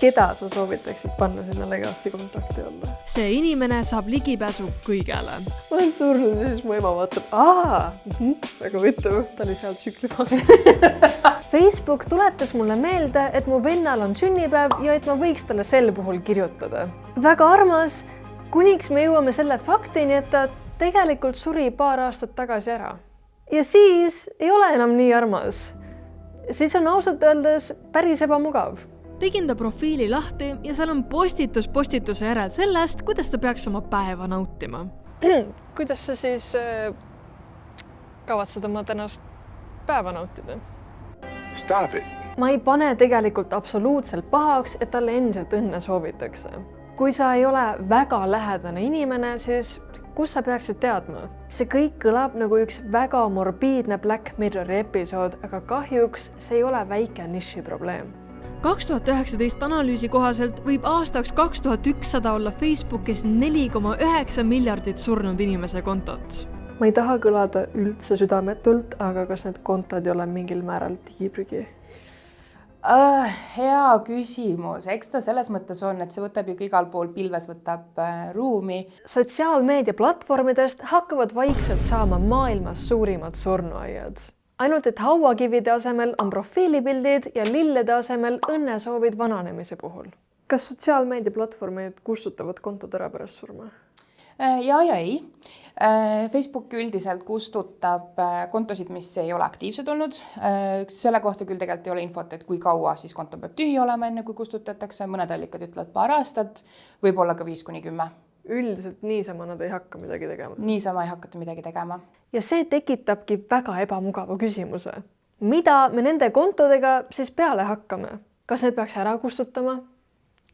keda sa soovitaksid panna sinna legacy kontakti alla? See inimene saab ligipääsu kõigele. Ma olen surnud ja siis mu ema vaatab, väga võttav, ta oli seal tsüklifaas. Facebook tuletas mulle meelde, et mu vennal on sünnipäev ja et ma võiks talle sel puhul kirjutada. Väga armas, kuniks me jõuame selle faktini, et ta tegelikult suri paar aastat tagasi ära. Ja siis ei ole enam nii armas. Siis on ausalt öeldes päris ebamugav. Tegin ta profiili lahti ja seal on postituse järel sellest, kuidas ta peaks oma päeva nautima. Kuidas sa siis kavatsed oma tänast päeva nautida? Stop it. Ma ei pane tegelikult absoluutselt pahaks, et talle endiselt õnne soovitakse. Kui sa ei ole väga lähedane inimene, siis kus sa peaksid teadma? See kõik kõlab nagu üks väga morbiidne Black Mirrori episood, aga kahjuks see ei ole väike niši probleem. 2019 analüüsi kohaselt võib aastaks 2100 olla Facebookis 4,9 miljardit surnud inimese kontot. Ma ei taha kõlada üldse südametult, aga kas need kontod ei ole mingil määral digiprügi? Hea küsimus. Eks ta selles mõttes on, et see võtab ju igal pool pilves võtab ruumi. Sotsiaalmeediaplatvormidest hakkavad vaikselt saama maailmas suurimad surnuaiad. Ainult et hauakivide asemel on profiilipildid ja lillede asemel õnnesoovid vananemise puhul. Kas sotsiaalmeediaplatvormid kustutavad kontod ära pärast surma? Ja ei. Facebook üldiselt kustutab kontosid, mis ei ole aktiivsed olnud. Selle kohta küll tegelikult ei ole infot, et kui kaua siis konto peab tühi olema enne kui kustutatakse. Mõned allikad ütlevad paar aastat, võib-olla ka 5-10. Üldiselt niisama nad ei hakka midagi tegema. Niisama ei hakata midagi tegema. Ja see tekitabki väga ebamugava küsimuse. Mida me nende kontodega siis peale hakkame? Kas need peaks ära kustutama?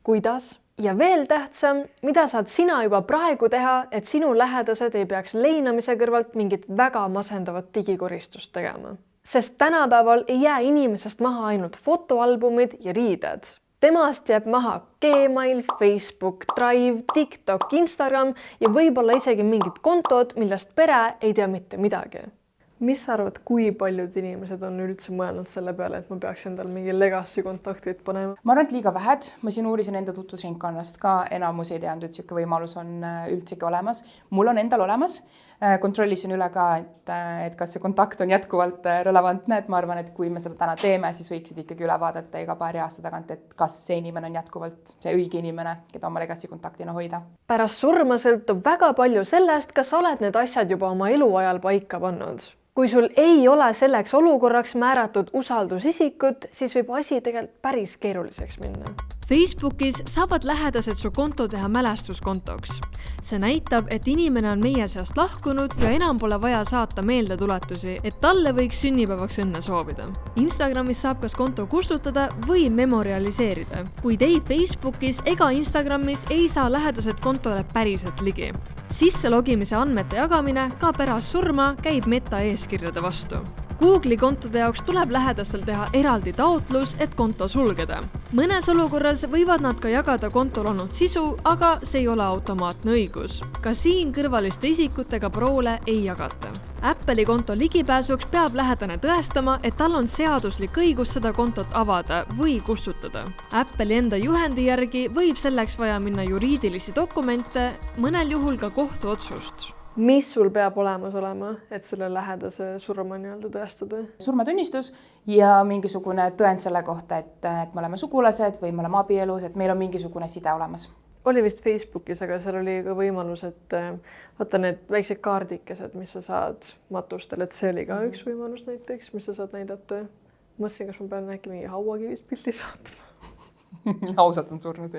Kuidas? Ja veel tähtsam, mida saad sina juba praegu teha, et sinu lähedased ei peaks leinamise kõrvalt mingit väga masendavat digikoristust tegema. Sest tänapäeval ei jää inimesest maha ainult fotoalbumid ja riided. Temast jääb maha Gmail, Facebook, Drive, TikTok, Instagram ja võib-olla isegi mingid kontod, millest pere ei tea mitte midagi. Mis sa arvad, kui paljud inimesed on üldse mõelnud selle peale, et ma peaks endal mingi legacy kontaktid panema? Ma arvan, et liiga vähed. Ma siin uurisin enda tutvusringkonnast ka. Enamus ei teadnud, et siuke võimalus on üldsegi olemas. Mul on endal olemas. Kontrollisin üle ka, et kas see kontakt on jätkuvalt relevantne. Et ma arvan, et kui me seda täna teeme, siis võiksid ikkagi üle vaadata iga paari aasta tagant, et kas see inimene on jätkuvalt see õige inimene, keda oma legacy kontaktina hoida. Pärast surma sõltub väga palju sellest, kas sa oled need asjad juba oma eluajal paika pannud. Kui sul ei ole selleks olukorraks määratud usaldusisikut, siis võib asi tegelikult päris keeruliseks minna. Facebookis saavad lähedased su konto teha mälestuskontoks. See näitab, et inimene on meie seast lahkunud ja enam pole vaja saata meeldetuletusi, et talle võiks sünnipäevaks õnne soovida. Instagramis saab kas konto kustutada või memorialiseerida, kuid ei Facebookis ega Instagramis ei saa lähedased kontole päriselt ligi. Sisselogimise andmete jagamine ka pärast surma käib meta eeskirjade vastu. Google'i kontode jaoks tuleb lähedastel teha eraldi taotlus, et konto sulgeda. Mõnes olukorras võivad nad ka jagada kontol olnud sisu, aga see ei ole automaatne õigus. Ka siin kõrvaliste isikutega proole ei jagata. Apple'i konto ligipääsuks peab lähedane tõestama, et tal on seaduslik õigus seda kontot avada või kustutada. Apple'i enda juhendi järgi võib selleks vaja minna juriidilisi dokumente, mõnel juhul ka kohtuotsust. Mis sul peab olemas olema, et selle lähedase surma tõestada? Surmatunnistus ja mingisugune tõend selle kohta, et me oleme sugulased või me oleme abielus, et meil on mingisugune side olemas. Oli vist Facebookis, aga seal oli ka võimalus, et vaata need väiksed kaardikesed, mis sa saad matustel, et see oli ka üks võimalus näiteks, mis sa saad näidata. Mõtlesin, kas ma pean äkki mingi hauakivist pildi saatma. Ausalt on surnud.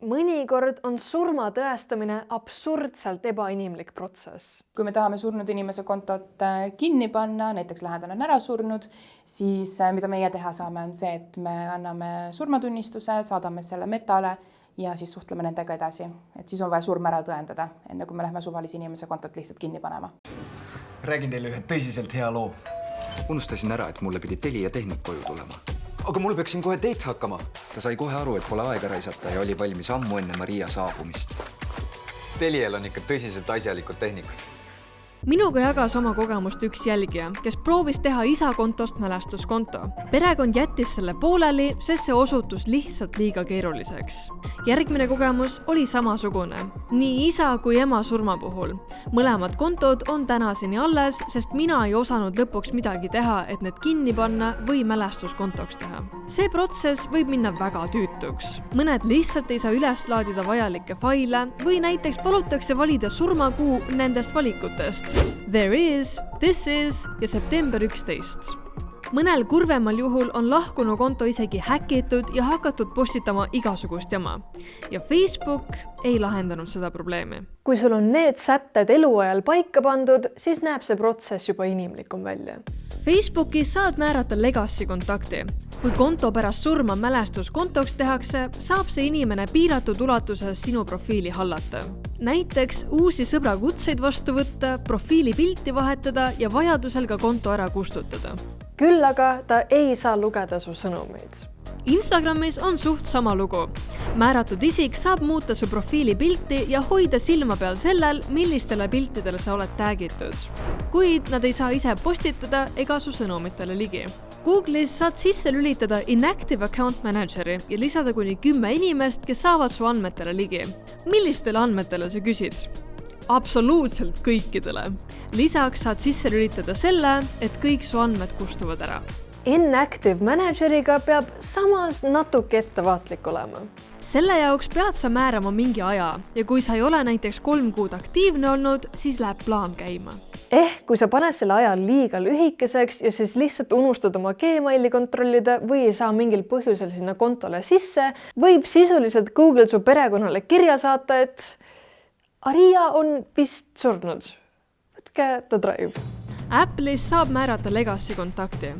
Mõnikord on surma tõestamine absurdselt ebainimlik protsess. Kui me tahame surnud inimese kontot kinni panna, näiteks lähedane on ära surnud, siis mida meie teha saame on see, et me anname surmatunnistuse, saadame selle metale ja siis suhtleme nendega edasi. Et siis on vaja surm ära tõendada, enne kui me lähme suvalise inimese kontot lihtsalt kinni panema. Räägin teile ühe tõsiselt hea loo. Unustasin ära, et mulle pidi Telia tehnik koju tulema. Aga mul peaks siin kohe teit hakkama. Ta sai kohe aru, et pole aega raisata ja oli valmis ammu enne Maria saabumist. Telial on ikka tõsiselt asjalikud tehnikud. Minuga jagas oma kogemust üks jälgija, kes proovis teha isa kontost mälestuskonto. Perekond jättis selle pooleli, sest see osutus lihtsalt liiga keeruliseks. Järgmine kogemus oli samasugune, nii isa kui ema surma puhul. Mõlemad kontod on tänaseni alles, sest mina ei osanud lõpuks midagi teha, et need kinni panna või mälestuskontoks teha. See protsess võib minna väga tüütuks. Mõned lihtsalt ei saa üles laadida vajalikke faile või näiteks palutakse valida surmakuu nendest valikutest. There is, this is ja september 11. Mõnel kurvemal juhul on lahkunu konto isegi häkitud ja hakatud postitama igasugust jama. Ja Facebook ei lahendanud seda probleemi. Kui sul on need sätted eluajal paika pandud, siis näeb see protsess juba inimlikum välja. Facebookis saad määrata legacy kontakti. Kui konto pärast surma mälestuskontoks tehakse, saab see inimene piiratud ulatuses sinu profiili hallata. Näiteks uusi sõbrakutseid vastu võtta, profiili pilti vahetada ja vajadusel ka konto ära kustutada. Küll aga ta ei saa lugeda su sõnumeid. Instagramis on suht sama lugu. Määratud isik saab muuta su profiili pilti ja hoida silma peal sellel, millistele piltidele sa oled taggitud. Kuid nad ei saa ise postitada ega su sõnumitele ligi. Google'is saad sisse lülitada Inactive Account Manageri ja lisada kuni 10 inimest, kes saavad su andmetele ligi. Millistele andmetele sa küsid? Absoluutselt kõikidele. Lisaks saad sisse lülitada selle, et kõik su andmed kustuvad ära. Inactive Manageriga peab samas natuke ettevaatlik olema. Selle jaoks pead sa määrama mingi aja ja kui sa ei ole näiteks 3 kuud aktiivne olnud, siis läheb plaan käima. Kui sa paned selle aja liiga lühikeseks ja siis lihtsalt unustad oma Gmaili kontrollida või ei saa mingil põhjusel sinna kontole sisse, võib sisuliselt Google su perekonnale kirja saata, et Aria on vist surnud. Võtke ta drive. Apple'is saab määrata legacy kontakti.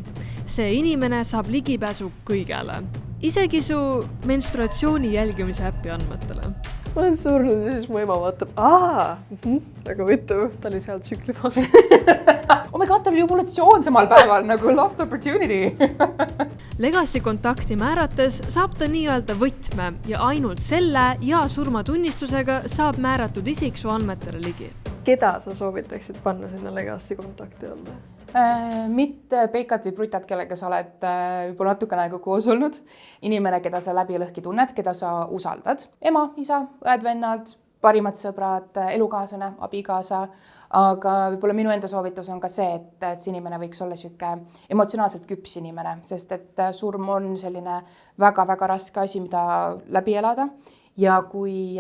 See inimene saab ligipääsu kõigele. Isegi su menstruatsiooni jälgimise äppi andmetele. Ma olen surnud ja siis mu ema vaatab, väga võttu, ta oli seal tsüklifas. Oh my god, tal oli ovulatsioon samal päeval, nagu lost opportunity. Legacy kontakti määrates saab ta nii-öelda võtme ja ainult selle ja surmatunnistusega saab määratud isik su andmetele ligi. Keda sa soovitaksid panna sinna legacy kontakti alla? Mitte peikat või brutat, kellega sa oled juba natukene aega koos olnud. Inimene, keda sa läbi lõhki tunned, keda sa usaldad. Ema, isa, õed-vennad, parimad sõbrad, elukaaslane, abikaasa. Aga võib-olla minu enda soovitus on ka see, et see inimene võiks olla siuke emotsionaalselt küps inimene, sest et surm on selline väga-väga raske asi, mida läbi elada. Ja kui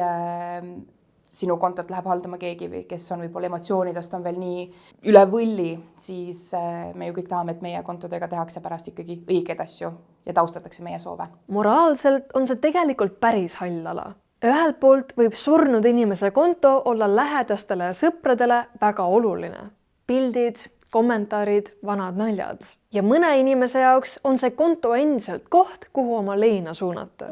sinu kontot läheb haldama keegi, kes on võib-olla emotsioonidest on veel nii üle võlli, siis me ju kõik tahame, et meie kontodega tehakse pärast ikkagi õigeid asju ja taustatakse meie soove. Moraalselt on see tegelikult päris hall ala. Ühelt poolt võib surnud inimese konto olla lähedastele ja sõpradele väga oluline. Pildid, kommentaarid, vanad naljad. Ja mõne inimese jaoks on see konto endiselt koht, kuhu oma leina suunata.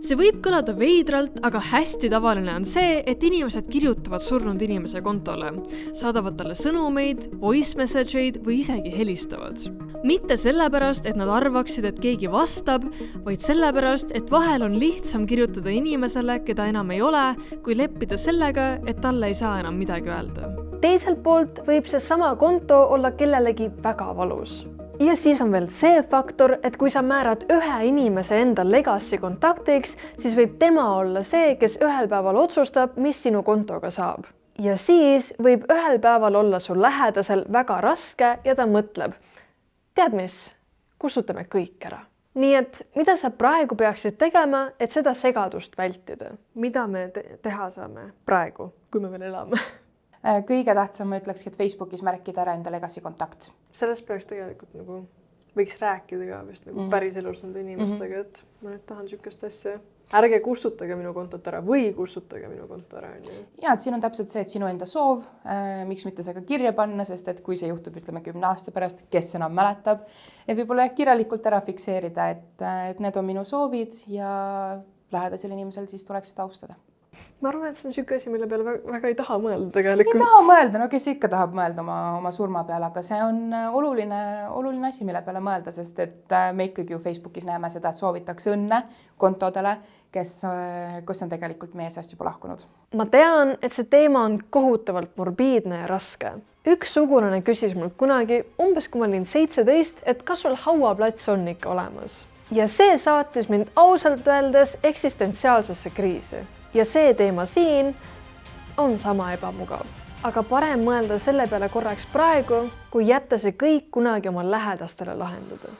See võib kõlada veidralt, aga hästi tavaline on see, et inimesed kirjutavad surnud inimese kontole, saadavad talle sõnumeid, voice message'id või isegi helistavad. Mitte sellepärast, et nad arvaksid, et keegi vastab, vaid sellepärast, et vahel on lihtsam kirjutada inimesele, keda enam ei ole, kui leppida sellega, et talle ei saa enam midagi öelda. Teiselt poolt võib see sama konto olla kellelegi väga valus. Ja siis on veel see faktor, et kui sa määrad ühe inimese enda legacy kontaktiks, siis võib tema olla see, kes ühel päeval otsustab, mis sinu kontoga saab. Ja siis võib ühel päeval olla sul lähedasel väga raske ja ta mõtleb, tead mis, kustutame kõik ära. Nii et mida sa praegu peaksid tegema, et seda segadust vältida? Mida me teha saame praegu, kui me veel elame? Kõige tähtsam ma ütlekski, et Facebookis märkida ära enda legacy kontakt. Sellest peaks tegelikult võiks rääkida ka vist päris elus nende inimestega, et ma nüüd tahan sükest asja. Ärge kustutage minu kontot ära või kustutage minu konto ära. Ja, et siin on täpselt see, et sinu enda soov, miks mitte see ka kirja panna, sest et kui see juhtub, ütleme 10 aasta pärast, kes enam mäletab, et võib-olla kirjalikult ära fikseerida, et need on minu soovid ja lähedasel inimesel siis tuleks seda austada. ma arvan, et see on niisugune asi, mille peale väga ei taha mõelda ei tegelikult. taha mõelda, no kes ikka tahab mõelda oma surma peale, aga see on oluline asi, mille peale mõelda, sest et me ikkagi ju Facebookis näeme seda, et soovitakse õnne kontodele, kus on tegelikult meie seast juba lahkunud. Ma tean, et see teema on kohutavalt morbiidne ja raske. Üks sugulane küsis mult kunagi, umbes kui ma olin 17, et kas sul hauaplats on ikka olemas. Ja see saatis mind ausalt öeldes eksistentsiaalsesse kriisi. Ja see teema siin on sama ebamugav. Aga parem mõelda selle peale korraks praegu, kui jätta see kõik kunagi oma lähedastele lahendada.